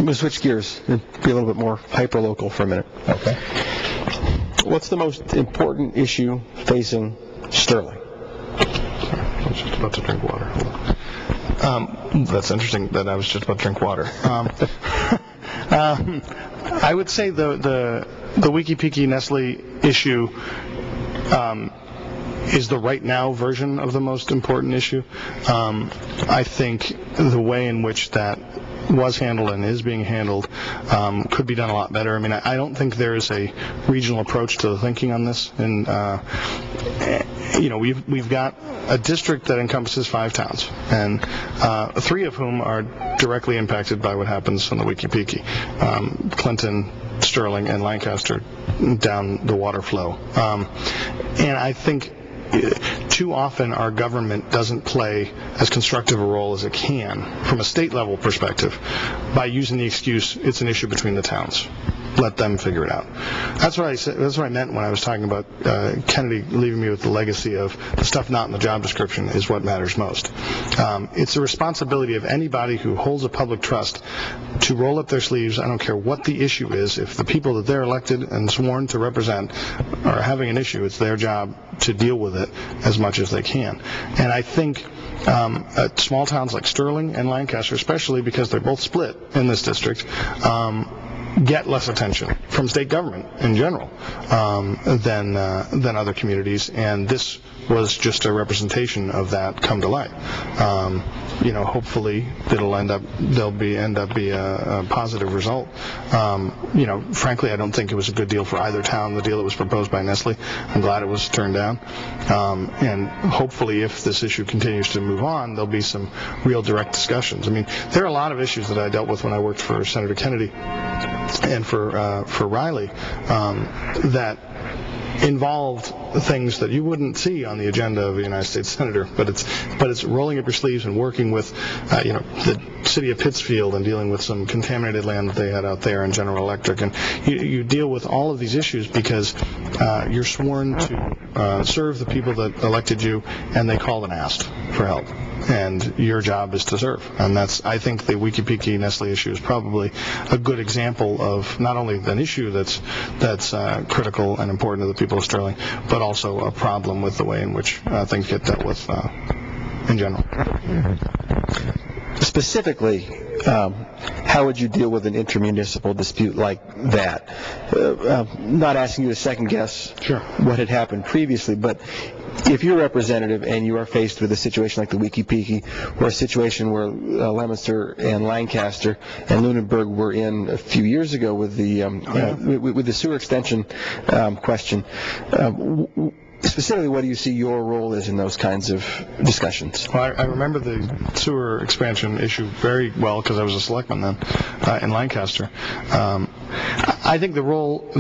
I'm going to switch gears and be a little bit more hyper-local for a minute. Okay. What's the most important issue facing Sterling? I was just about to drink water. That's interesting that I was just about to drink water. I would say the Wiki-Piki Nestle issue is the right now version of the most important issue. I think the way in which that was handled and is being handled could be done a lot better. I mean, I don't think there is a regional approach to the thinking on this. And we've got a district that encompasses 5 towns, and 3 of whom are directly impacted by what happens on the Wiki-Piki: Clinton, Sterling, and Lancaster down the water flow. And I think too often our government doesn't play as constructive a role as it can from a state level perspective by using the excuse it's an issue between the towns. Let them figure it out. That's what I said. That's what I meant when I was talking about Kennedy leaving me with the legacy of the stuff not in the job description is what matters most. It's the responsibility of anybody who holds a public trust to roll up their sleeves. I don't care what the issue is. If the people that they're elected and sworn to represent are having an issue, it's their job to deal with it as much as they can. And I think small towns like Sterling and Lancaster, especially because they're both split in this district, get less attention from state government in general than other communities, and this was just a representation of that come to light. Hopefully there'll end up be a positive result. Frankly, I don't think it was a good deal for either town, the deal that was proposed by Nestle. I'm glad it was turned down. And hopefully, if this issue continues to move on, there'll be some real direct discussions. I mean, there are a lot of issues that I dealt with when I worked for Senator Kennedy and for Riley that involved things that you wouldn't see on the agenda of a United States Senator, but it's rolling up your sleeves and working with the city of Pittsfield and dealing with some contaminated land that they had out there in General Electric, and you deal with all of these issues because you're sworn to serve the people that elected you, and they called and asked for help, and your job is to serve. And I think the Wiki-Piki Nestle issue is probably a good example of not only an issue that's critical and important to the people of Sterling, but also a problem with the way in which things get dealt with in general. Specifically, how would you deal with an intermunicipal dispute like that? Not asking you to second guess what had happened previously, but if you're a representative and you are faced with a situation like the Wiki-Piki, or a situation where Leominster and Lancaster and Lunenburg were in a few years ago with the sewer extension question, specifically, what do you see your role is in those kinds of discussions? Well, I remember the sewer expansion issue very well because I was a selectman then in Lancaster. I think the role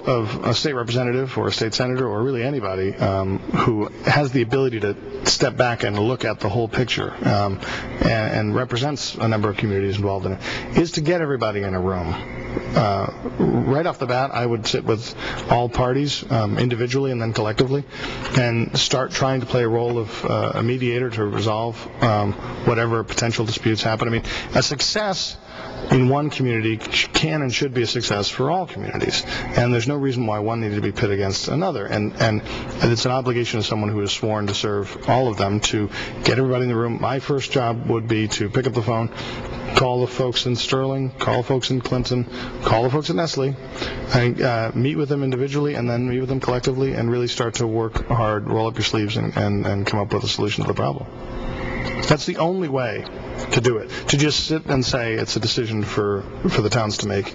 of a state representative or a state senator or really anybody who has the ability to step back and look at the whole picture and represents a number of communities involved in it is to get everybody in a room. Right off the bat, I would sit with all parties individually and then collectively and start trying to play a role of a mediator to resolve whatever potential disputes happen. I mean, a success in one community can and should be a success for all communities, and there's no reason why one needed to be pit against another, and it's an obligation of someone who is sworn to serve all of them to get everybody in the room. My first job would be to pick up the phone, call the folks in Sterling, call the folks in Clinton, call the folks at Nestle, and meet with them individually and then meet with them collectively and really start to work hard, roll up your sleeves, and come up with a solution to the problem. That's the only way to do it. To just sit and say it's a decision for the towns to make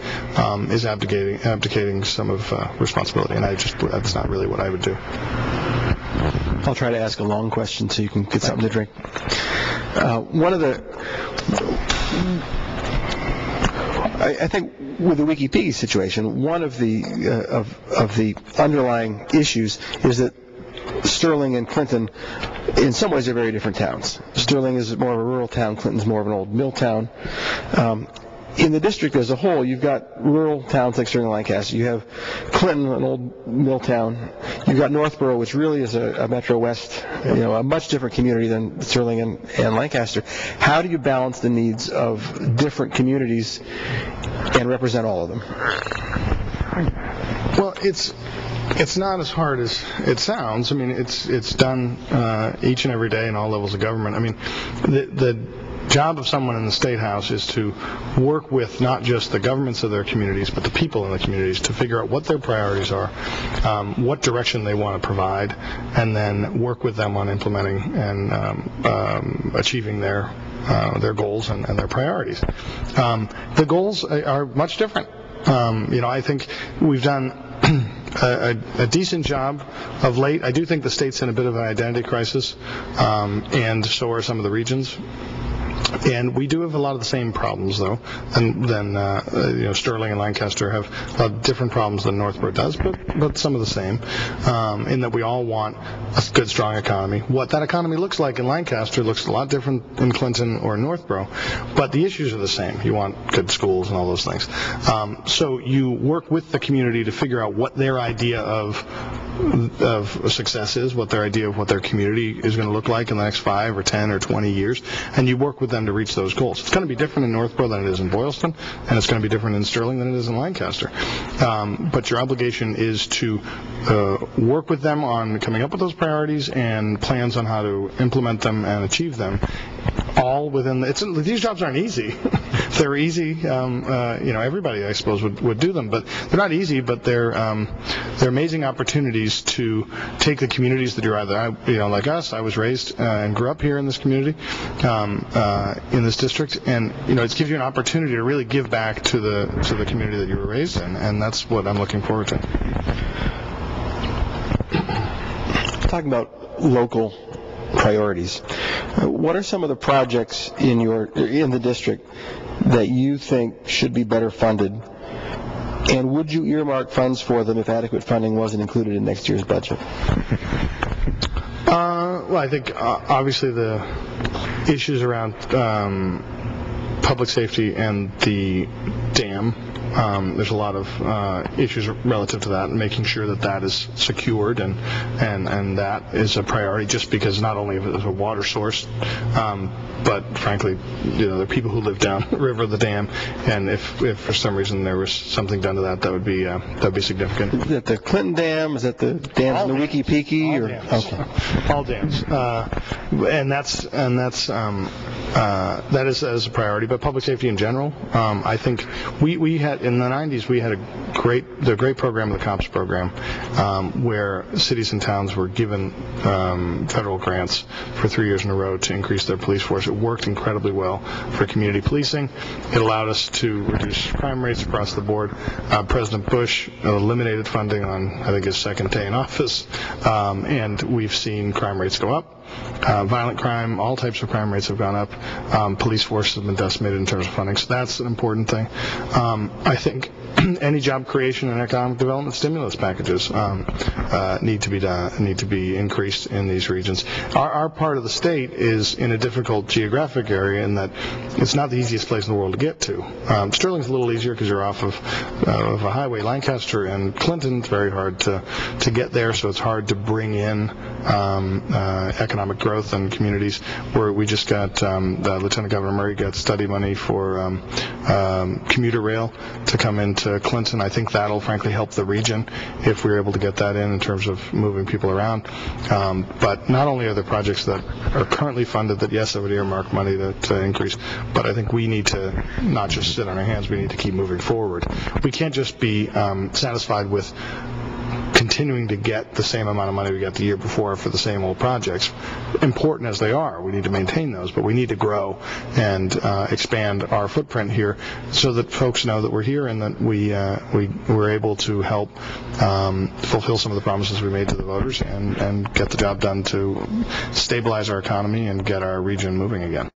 is abdicating some of responsibility, and that's not really what I would do. I'll try to ask a long question so you can get something to drink. I think with the Wiki-Piki situation, one of the underlying issues is that Sterling and Clinton, in some ways, are very different towns. Sterling is more of a rural town. Clinton's more of an old mill town. in the district as a whole, you've got rural towns like Sterling and Lancaster. You have Clinton, an old mill town. You've got Northborough, which really is a Metro West, a much different community than Sterling and Lancaster. How do you balance the needs of different communities and represent all of them? Well, it's not as hard as it sounds. I mean, it's done each and every day in all levels of government. I mean, the job of someone in the State House is to work with not just the governments of their communities, but the people in the communities to figure out what their priorities are, what direction they want to provide, and then work with them on implementing and achieving their goals and their priorities. The goals are much different. I think we've done a decent job of late. I do think the state's in a bit of an identity crisis, and so are some of the regions. And we do have a lot of the same problems, though, than Sterling and Lancaster have a lot of different problems than Northborough does, but some of the same, in that we all want a good, strong economy. What that economy looks like in Lancaster looks a lot different in Clinton or Northborough, but the issues are the same. You want good schools and all those things. So you work with the community to figure out what their idea of success is, what their idea of what their community is going to look like in the next 5 or 10 or 20 years, and you work with them to reach those goals. It's going to be different in Northborough than it is in Boylston, and it's going to be different in Sterling than it is in Lancaster. But your obligation is to work with them on coming up with those priorities and plans on how to implement them and achieve them. All within these jobs aren't easy. They're easy. Everybody, I suppose, would do them, but they're not easy. But they're amazing opportunities to take the communities that you're either, like us. I was raised and grew up here in this community, in this district, and it gives you an opportunity to really give back to the community that you were raised in, and that's what I'm looking forward to. Talking about local priorities, what are some of the projects in the district that you think should be better funded, and would you earmark funds for them if adequate funding wasn't included in next year's budget? Well, I think obviously the issues around public safety and the dam. There's a lot of issues relative to that, and making sure that is secured and that is a priority, just because not only is it a water source, but frankly, there are people who live down the river of the dam, and if for some reason there was something done to that would be significant. Is that the Clinton Dam? Is that the dams in the Wiki Peaky? All dams. Okay. All dams. And that is a priority. But public safety in general, I think we had in the 90s we had the great program, the COPS program, where cities and towns were given federal grants for 3 years in a row to increase their police force. It worked incredibly well for community policing. It allowed us to reduce crime rates across the board. President Bush eliminated funding on, I think, his second day in office, and we've seen crime rates go up. Violent crime, all types of crime rates have gone up. Police force has been decimated in terms of funding, so that's an important thing. I think any job creation and economic development stimulus packages need to be increased in these regions. Our part of the state is in a difficult geographic area in that it's not the easiest place in the world to get to. Sterling's a little easier because you're off of a highway. Lancaster and Clinton's very hard to get there, so it's hard to bring in economic growth and communities. Where we just got Lieutenant Governor Murray got study money for commuter rail to come into Clinton. I think that'll frankly help the region if we're able to get that in terms of moving people around. But not only are there projects that are currently funded that, yes, I would earmark money to increase, but I think we need to not just sit on our hands, we need to keep moving forward. We can't just be satisfied with continuing to get the same amount of money we got the year before for the same old projects. Important as they are, we need to maintain those, but we need to grow and expand our footprint here so that folks know that we're here and that we're able to help fulfill some of the promises we made to the voters and get the job done to stabilize our economy and get our region moving again.